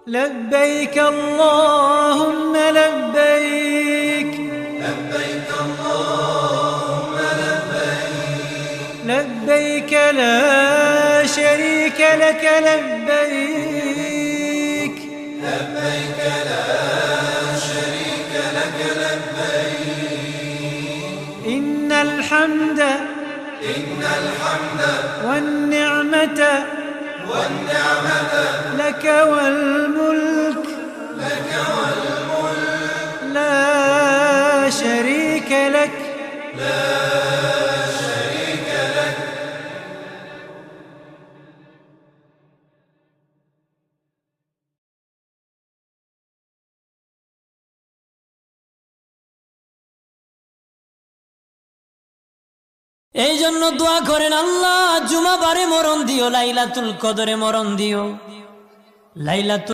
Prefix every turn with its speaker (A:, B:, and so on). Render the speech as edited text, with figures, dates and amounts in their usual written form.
A: لبيك اللهم لبيك
B: لبيك اللهم لبيك
A: لبيك لا شريك لك لبيك
B: لبيك لا شريك لك لبيك
A: إن الحمد والنعمة لك والملك لا شريك لك
C: এই জন্য দোয়া করেন, আল্লাহ জুমাবারে মরণ দিও, লাইলাতুল কদরে মরণ দিও। লাইলাতুল